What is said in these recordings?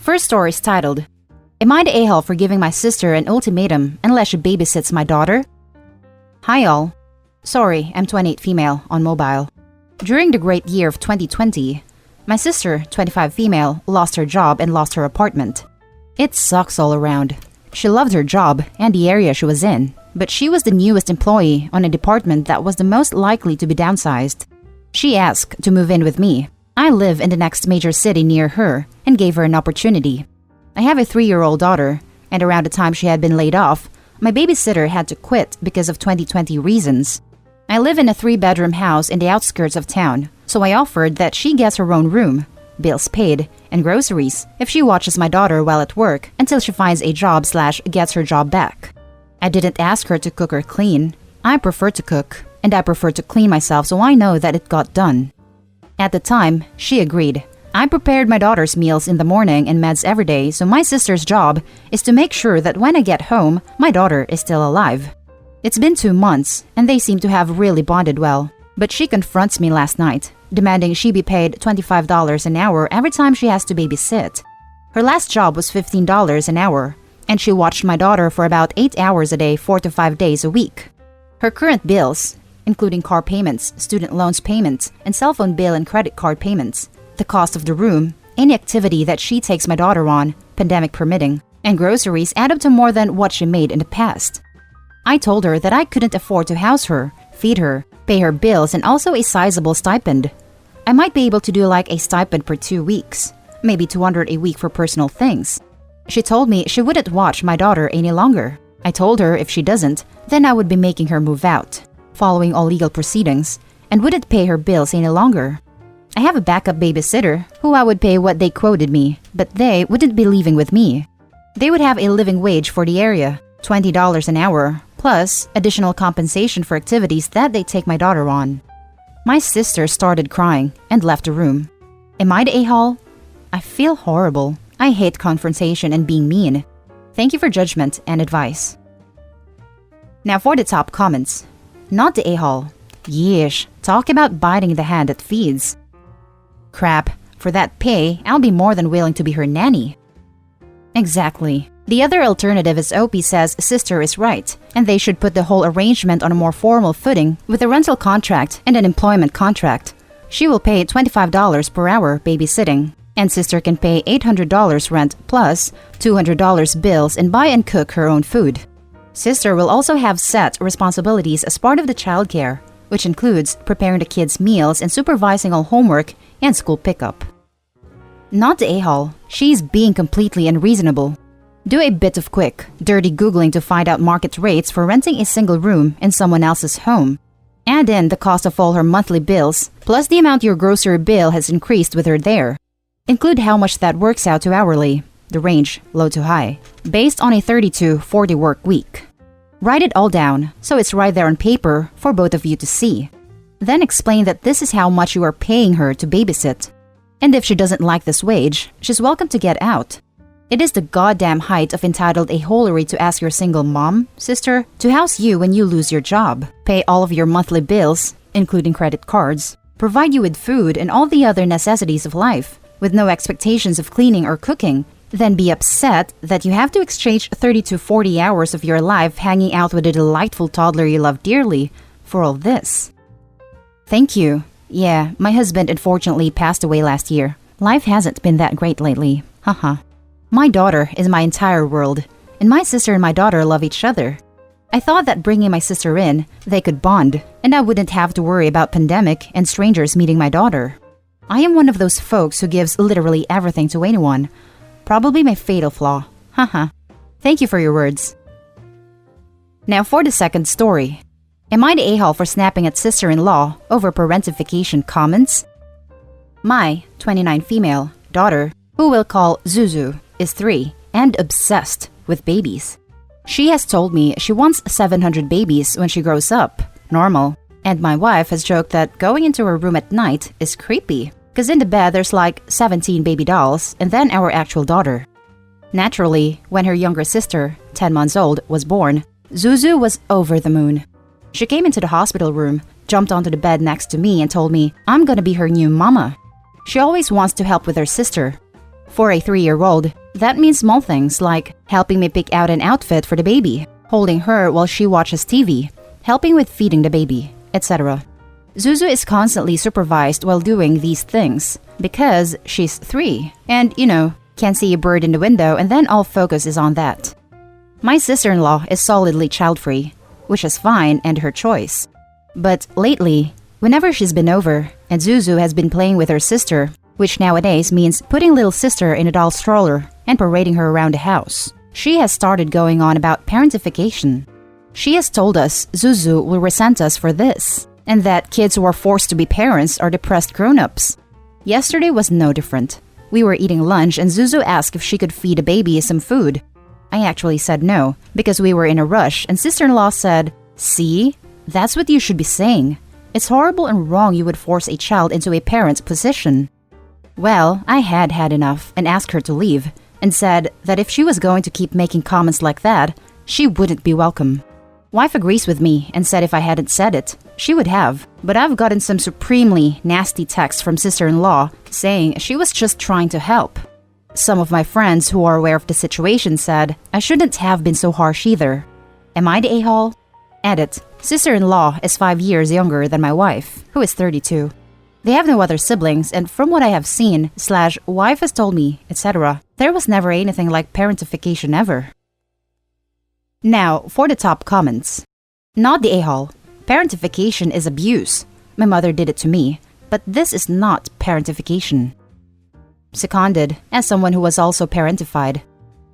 First story is titled, Am I the a-hole for giving my sister an ultimatum unless she babysits my daughter? Hi all. Sorry, I'm 28 female, on mobile. During the great year of 2020, my sister, 25 female, lost her job and lost her apartment. It sucks all around. She loved her job and the area she was in, but she was the newest employee on a department that was the most likely to be downsized. She asked to move in with me. I live in the next major city near her and gave her an opportunity. I have a 3-year-old daughter, and around the time she had been laid off, my babysitter had to quit because of 2020 reasons. I live in a 3-bedroom house in the outskirts of town, so I offered that she gets her own room, bills paid, and groceries if she watches my daughter while at work until she finds a job/gets her job back. I didn't ask her to cook or clean. I prefer to cook, and I prefer to clean myself, so I know that it got done. At the time, she agreed. I prepared my daughter's meals in the morning and meds every day, so my sister's job is to make sure that when I get home, my daughter is still alive. It's been 2 months, and they seem to have really bonded well. But she confronts me last night, demanding she be paid $25 an hour every time she has to babysit. Her last job was $15 an hour, and she watched my daughter for about 8 hours a day, 4 to 5 days a week. Her current bills, including car payments, student loans payments, and cell phone bill and credit card payments, the cost of the room, any activity that she takes my daughter on, pandemic permitting, and groceries add up to more than what she made in the past. I told her that I couldn't afford to house her, feed her, pay her bills, and also a sizable stipend. I might be able to do like a stipend per 2 weeks, maybe $200 a week for personal things. She told me she wouldn't watch my daughter any longer. I told her if she doesn't, then I would be making her move out, following all legal proceedings, and wouldn't pay her bills any longer. I have a backup babysitter who I would pay what they quoted me, but they wouldn't be leaving with me. They would have a living wage for the area, $20 an hour, plus additional compensation for activities that they take my daughter on. My sister started crying and left the room. Am I the a-hole? I feel horrible. I hate confrontation and being mean. Thank you for judgment and advice. Now for the top comments. Not the a-hole. Yeesh, talk about biting the hand that feeds. Crap, for that pay, I'll be more than willing to be her nanny. Exactly. The other alternative is OP says sister is right, and they should put the whole arrangement on a more formal footing with a rental contract and an employment contract. She will pay $25 per hour babysitting, and sister can pay $800 rent plus $200 bills and buy and cook her own food. Sister will also have set responsibilities as part of the childcare, which includes preparing the kids' meals and supervising all homework and school pickup. Not the a-hole. She's being completely unreasonable. Do a bit of quick, dirty Googling to find out market rates for renting a single room in someone else's home. Add in the cost of all her monthly bills, plus the amount your grocery bill has increased with her there. Include how much that works out to hourly, the range, low to high, based on a 30 to 40 work week. Write it all down, so it's right there on paper for both of you to see. Then explain that this is how much you are paying her to babysit. And if she doesn't like this wage, she's welcome to get out. It is the goddamn height of entitled a-holery to ask your single mom, sister, to house you when you lose your job, pay all of your monthly bills, including credit cards, provide you with food and all the other necessities of life, with no expectations of cleaning or cooking, then be upset that you have to exchange 30 to 40 hours of your life hanging out with a delightful toddler you love dearly for all this. Thank you. Yeah, my husband unfortunately passed away last year. Life hasn't been that great lately. Haha. My daughter is my entire world, and my sister and my daughter love each other. I thought that bringing my sister in, they could bond, and I wouldn't have to worry about pandemic and strangers meeting my daughter. I am one of those folks who gives literally everything to anyone. Probably my fatal flaw. Haha. Thank you for your words. Now for the second story. Am I the a-hole for snapping at sister-in-law over parentification comments? My 29 female daughter, who we'll call Zuzu, is 3 and obsessed with babies. She has told me she wants 700 babies when she grows up, normal, and my wife has joked that going into her room at night is creepy, because in the bed there's like 17 baby dolls and then our actual daughter. Naturally, when her younger sister, 10 months old, was born, Zuzu was over the moon. She came into the hospital room, jumped onto the bed next to me and told me I'm gonna be her new mama. She always wants to help with her sister. For a 3-year-old, that means small things like helping me pick out an outfit for the baby, holding her while she watches TV, helping with feeding the baby, etc. Zuzu is constantly supervised while doing these things because she's 3 and, can see a bird in the window and then all focus is on that. My sister-in-law is solidly child-free, which is fine and her choice. But lately, whenever she's been over and Zuzu has been playing with her sister, which nowadays means putting little sister in a doll stroller and parading her around the house, she has started going on about parentification. She has told us Zuzu will resent us for this, and that kids who are forced to be parents are depressed grown-ups. Yesterday was no different. We were eating lunch and Zuzu asked if she could feed a baby some food. I actually said no, because we were in a rush, and sister-in-law said, "See? That's what you should be saying. It's horrible and wrong you would force a child into a parent's position." Well, I had enough and asked her to leave, and said that if she was going to keep making comments like that, she wouldn't be welcome. Wife agrees with me and said if I hadn't said it, she would have, but I've gotten some supremely nasty texts from sister-in-law saying she was just trying to help. Some of my friends who are aware of the situation said I shouldn't have been so harsh either. Am I the a-hole? Edit. Sister-in-law is 5 years younger than my wife, who is 32. They have no other siblings, and from what I have seen, wife has told me, etc., there was never anything like parentification ever. Now, for the top comments. Not the a-hole. Parentification is abuse. My mother did it to me, but this is not parentification. Seconded, as someone who was also parentified.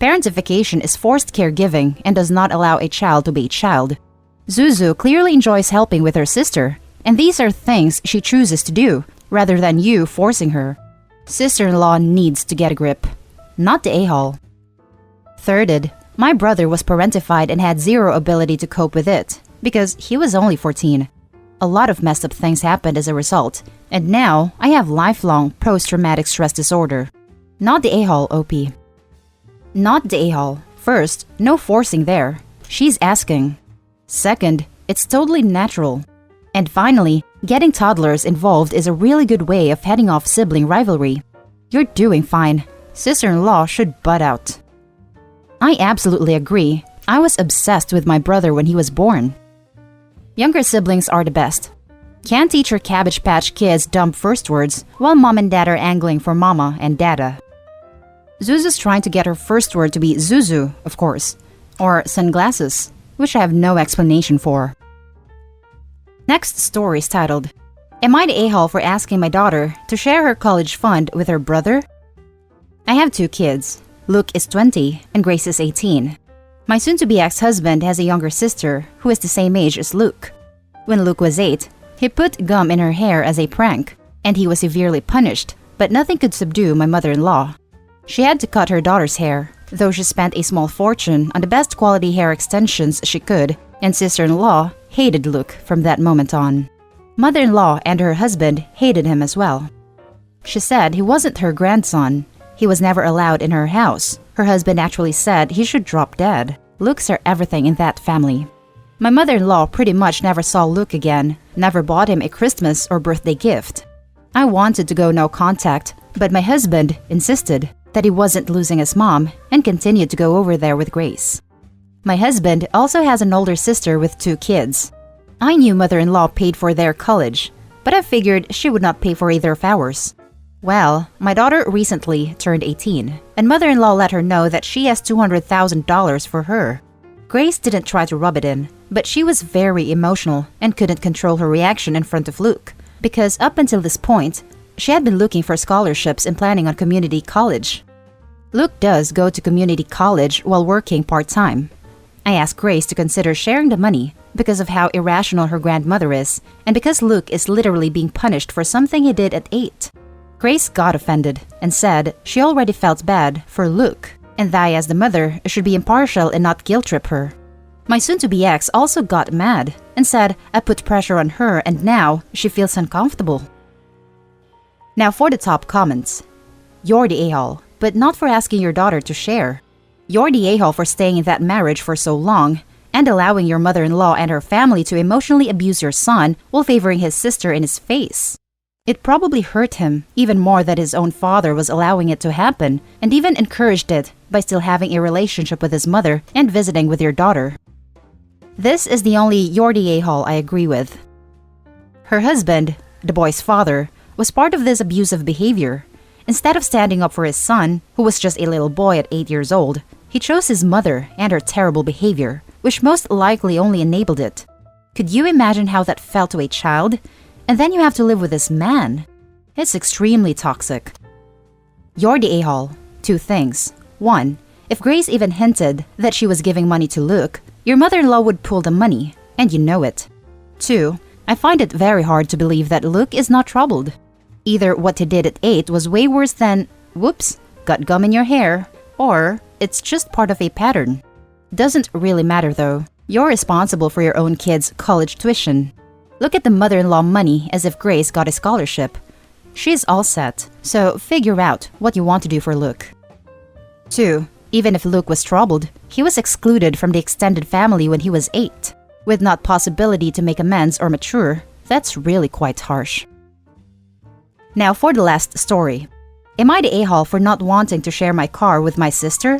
Parentification is forced caregiving and does not allow a child to be a child. Zuzu clearly enjoys helping with her sister, and these are things she chooses to do, rather than you forcing her. Sister-in-law needs to get a grip. Not the a-hole. Thirded, my brother was parentified and had zero ability to cope with it, because he was only 14. A lot of messed up things happened as a result, and now I have lifelong post-traumatic stress disorder. Not the a-hole, OP. Not the a-hole. First, no forcing there. She's asking. Second, it's totally natural. And finally, getting toddlers involved is a really good way of heading off sibling rivalry. You're doing fine. Sister-in-law should butt out. I absolutely agree. I was obsessed with my brother when he was born. Younger siblings are the best. Can't teach your Cabbage Patch Kids dumb first words while mom and dad are angling for mama and dada. Zuzu's trying to get her first word to be Zuzu, of course, or sunglasses, which I have no explanation for. Next story is titled, Am I the a-hole for asking my daughter to share her college fund with her brother? I have 2 kids. Luke is 20 and Grace is 18. My soon-to-be ex-husband has a younger sister who is the same age as Luke. When Luke was 8, he put gum in her hair as a prank, and he was severely punished, but nothing could subdue my mother-in-law. She had to cut her daughter's hair, though she spent a small fortune on the best quality hair extensions she could, and sister-in-law hated Luke from that moment on. Mother-in-law and her husband hated him as well. She said he wasn't her grandson. He was never allowed in her house. Her husband actually said he should drop dead. Looks are everything in that family. My mother-in-law pretty much never saw Luke again, never bought him a Christmas or birthday gift. I wanted to go no contact, but my husband insisted that he wasn't losing his mom and continued to go over there with Grace. My husband also has an older sister with 2 kids. I knew mother-in-law paid for their college, but I figured she would not pay for either of ours. Well, my daughter recently turned 18, and mother-in-law let her know that she has $200,000 for her. Grace didn't try to rub it in, but she was very emotional and couldn't control her reaction in front of Luke, because up until this point, she had been looking for scholarships and planning on community college. Luke does go to community college while working part-time. I asked Grace to consider sharing the money because of how irrational her grandmother is, and because Luke is literally being punished for something he did at 8. Grace got offended and said she already felt bad for Luke, and that I as the mother should be impartial and not guilt-trip her. My soon-to-be ex also got mad and said I put pressure on her and now she feels uncomfortable. Now for the top comments. You're the a-hole, but not for asking your daughter to share. You're the a-hole for staying in that marriage for so long and allowing your mother-in-law and her family to emotionally abuse your son while favoring his sister in his face. It probably hurt him even more that his own father was allowing it to happen and even encouraged it by still having a relationship with his mother and visiting with your daughter. This is the only "you're the a-hole" I agree with. Her husband, the boy's father, was part of this abusive behavior. Instead of standing up for his son, who was just a little boy at 8 years old, he chose his mother and her terrible behavior, which most likely only enabled it. Could you imagine how that felt to a child? And then you have to live with this man. It's extremely toxic. You're the a-hole. 2 things. 1. If Grace even hinted that she was giving money to Luke, your mother-in-law would pull the money, and you know it. 2. I find it very hard to believe that Luke is not troubled. Either what he did at 8 was way worse than, whoops, got gum in your hair, or it's just part of a pattern. Doesn't really matter though. You're responsible for your own kid's college tuition. Look at the mother-in-law money as if Grace got a scholarship. She's all set, so figure out what you want to do for Luke. 2. Even if Luke was troubled, he was excluded from the extended family when he was 8. With not possibility to make amends or mature, that's really quite harsh. Now for the last story. Am I the a-hole for not wanting to share my car with my sister?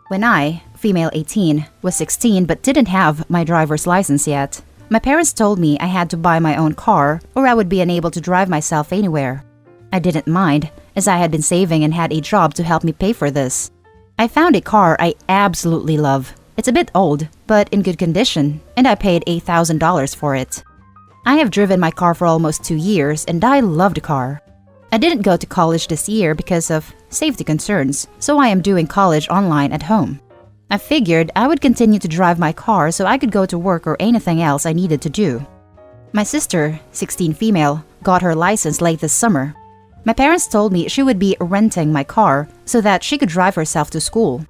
When I, female 18, was 16 but didn't have my driver's license yet, my parents told me I had to buy my own car or I would be unable to drive myself anywhere. I didn't mind, as I had been saving and had a job to help me pay for this. I found a car I absolutely love. It's a bit old, but in good condition, and I paid $8,000 for it. I have driven my car for almost 2 years and I love the car. I didn't go to college this year because of safety concerns, so I am doing college online at home. I figured I would continue to drive my car so I could go to work or anything else I needed to do. My sister, 16 female, got her license late this summer. My parents told me she would be renting my car so that she could drive herself to school.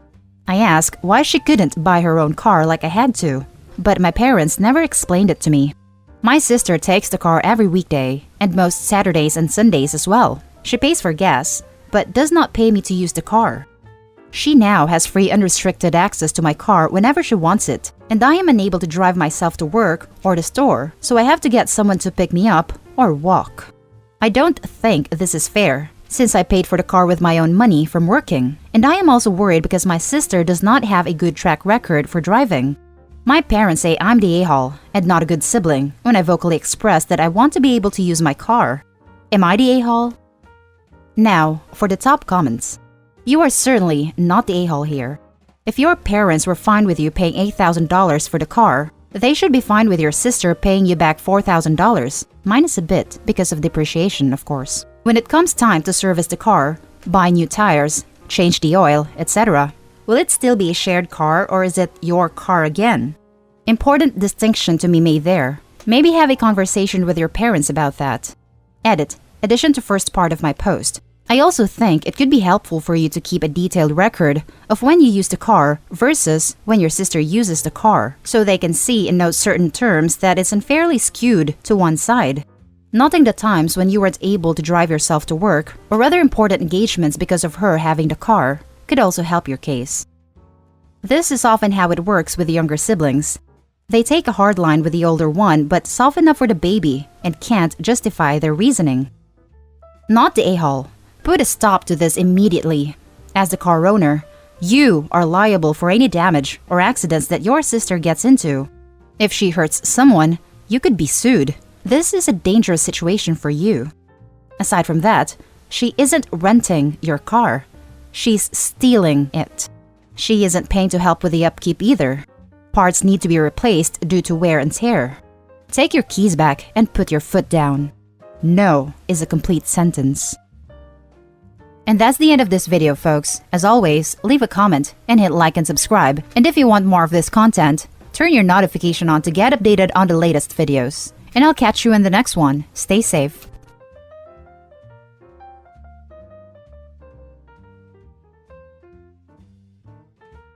I asked why she couldn't buy her own car like I had to, but my parents never explained it to me. My sister takes the car every weekday and most Saturdays and Sundays as well. She pays for gas, but does not pay me to use the car. She now has free unrestricted access to my car whenever she wants it, and I am unable to drive myself to work or the store, so I have to get someone to pick me up or walk. I don't think this is fair, since I paid for the car with my own money from working, and I am also worried because my sister does not have a good track record for driving. My parents say I'm the a-hole and not a good sibling when I vocally express that I want to be able to use my car. Am I the a-hole? Now, for the top comments. You are certainly not the a-hole here. If your parents were fine with you paying $8,000 for the car, they should be fine with your sister paying you back $4,000, minus a bit because of depreciation, of course. When it comes time to service the car, buy new tires, change the oil, etc., will it still be a shared car or is it your car again? Important distinction to be made there. Maybe have a conversation with your parents about that. Edit. Addition to first part of my post. I also think it could be helpful for you to keep a detailed record of when you use the car versus when your sister uses the car, so they can see and note certain terms that it's unfairly skewed to one side. Noting the times when you weren't able to drive yourself to work or other important engagements because of her having the car could also help your case. This is often how it works with the younger siblings. They take a hard line with the older one but soften up for the baby and can't justify their reasoning. Not the a-hole. Put a stop to this immediately. As the car owner, you are liable for any damage or accidents that your sister gets into. If she hurts someone, you could be sued. This is a dangerous situation for you. Aside from that, she isn't renting your car. She's stealing it. She isn't paying to help with the upkeep either. Parts need to be replaced due to wear and tear. Take your keys back and put your foot down. No is a complete sentence. And that's the end of this video, folks. As always, leave a comment and hit like and subscribe. And if you want more of this content, turn your notification on to get updated on the latest videos. And I'll catch you in the next one. Stay safe.